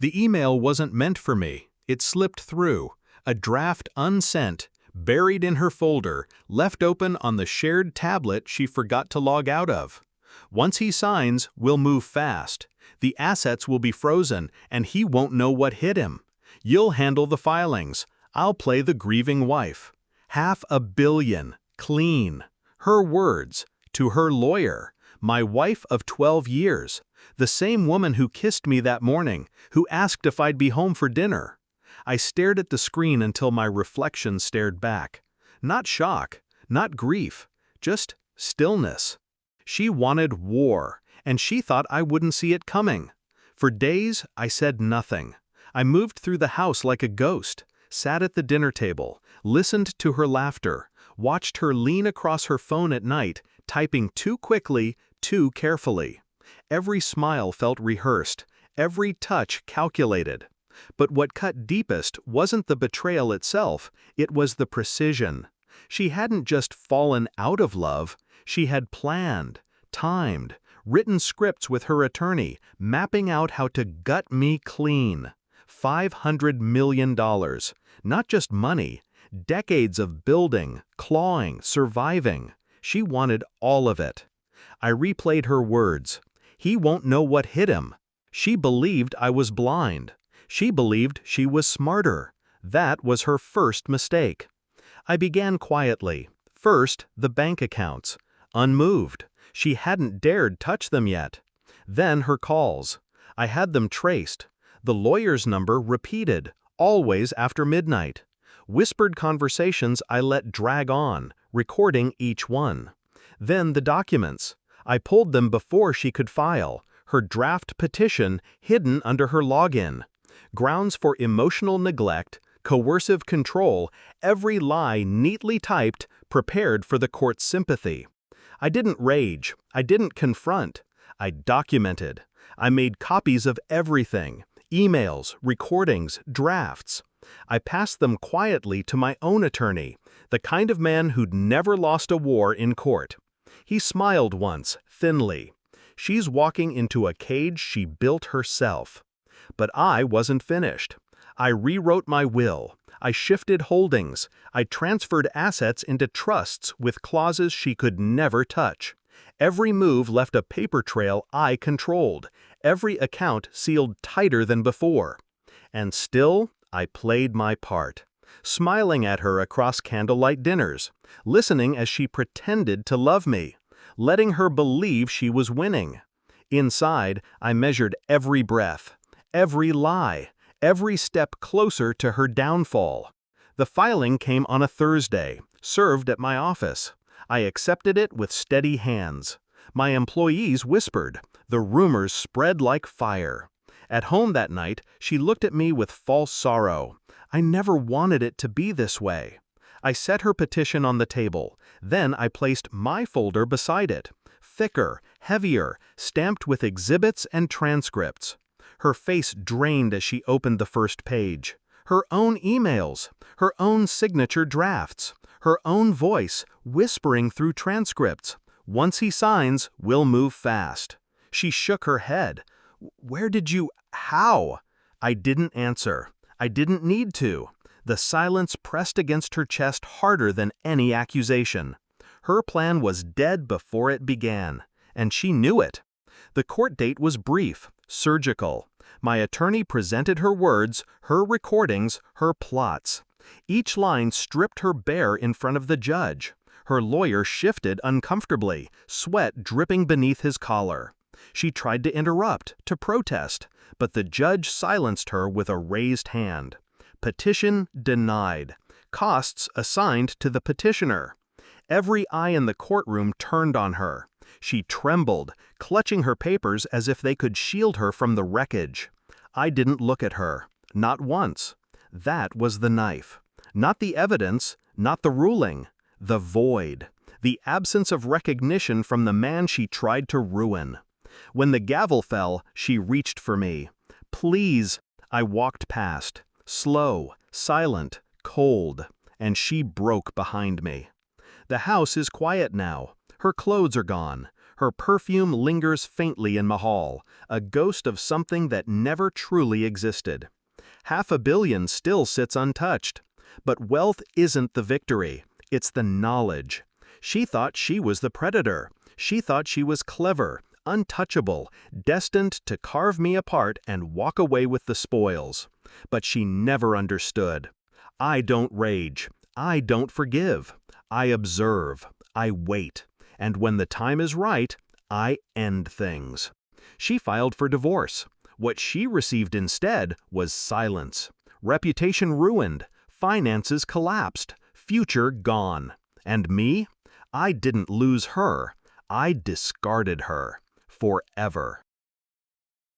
The email wasn't meant for me. It slipped through. A draft unsent, buried in her folder, left open on the shared tablet she forgot to log out of. Once he signs, we'll move fast. The assets will be frozen, and he won't know what hit him. You'll handle the filings. I'll play the grieving wife. $500 million, clean. Her words, to her lawyer, my wife of 12 years, the same woman who kissed me that morning, who asked if I'd be home for dinner. I stared at the screen until my reflection stared back. Not shock, not grief, just stillness. She wanted war, and she thought I wouldn't see it coming. For days, I said nothing. I moved through the house like a ghost, sat at the dinner table, listened to her laughter, watched her lean across her phone at night, typing too quickly, too carefully. Every smile felt rehearsed, every touch calculated. But what cut deepest wasn't the betrayal itself, it was the precision. She hadn't just fallen out of love, she had planned, timed, written scripts with her attorney, mapping out how to gut me clean. $500 million. Not just money, decades of building, clawing, surviving. She wanted all of it. I replayed her words. He won't know what hit him. She believed I was blind. She believed she was smarter. That was her first mistake. I began quietly. First, the bank accounts. Unmoved. She hadn't dared touch them yet. Then her calls. I had them traced. The lawyer's number repeated, always after midnight. Whispered conversations I let drag on, recording each one. Then the documents. I pulled them before she could file, her draft petition hidden under her login. Grounds for emotional neglect, coercive control, every lie neatly typed, prepared for the court's sympathy. I didn't rage. I didn't confront. I documented. I made copies of everything. Emails, recordings, drafts. I passed them quietly to my own attorney, the kind of man who'd never lost a war in court. He smiled once, thinly. She's walking into a cage she built herself. But I wasn't finished. I rewrote my will. I shifted holdings. I transferred assets into trusts with clauses she could never touch. Every move left a paper trail I controlled. Every account sealed tighter than before. And still, I played my part, smiling at her across candlelight dinners, listening as she pretended to love me, letting her believe she was winning. Inside, I measured every breath, every lie, every step closer to her downfall. The filing came on a Thursday, served at my office. I accepted it with steady hands. My employees whispered. The rumors spread like fire. At home that night, she looked at me with false sorrow. I never wanted it to be this way. I set her petition on the table. Then I placed my folder beside it. Thicker, heavier, stamped with exhibits and transcripts. Her face drained as she opened the first page. Her own emails, her own signature drafts, her own voice whispering through transcripts. Once he signs, we'll move fast. She shook her head. Where did you... How? I didn't answer. I didn't need to. The silence pressed against her chest harder than any accusation. Her plan was dead before it began, and she knew it. The court date was brief, surgical. My attorney presented her words, her recordings, her plots. Each line stripped her bare in front of the judge. Her lawyer shifted uncomfortably, sweat dripping beneath his collar. She tried to interrupt, to protest, but the judge silenced her with a raised hand. Petition denied. Costs assigned to the petitioner. Every eye in the courtroom turned on her. She trembled, clutching her papers as if they could shield her from the wreckage. I didn't look at her. Not once. That was the knife. Not the evidence, not the ruling. The void. The absence of recognition from the man she tried to ruin. When the gavel fell, she reached for me. Please. I walked past. Slow, silent, cold, and she broke behind me. The house is quiet now. Her clothes are gone. Her perfume lingers faintly in Mahal, a ghost of something that never truly existed. $500 million still sits untouched. But wealth isn't the victory, it's the knowledge. She thought she was the predator. She thought she was clever, untouchable, destined to carve me apart and walk away with the spoils. But she never understood. I don't rage. I don't forgive. I observe. I wait. And when the time is right, I end things. She filed for divorce. What she received instead was silence. Reputation ruined. Finances collapsed. Future gone. And me? I didn't lose her. I discarded her. Forever.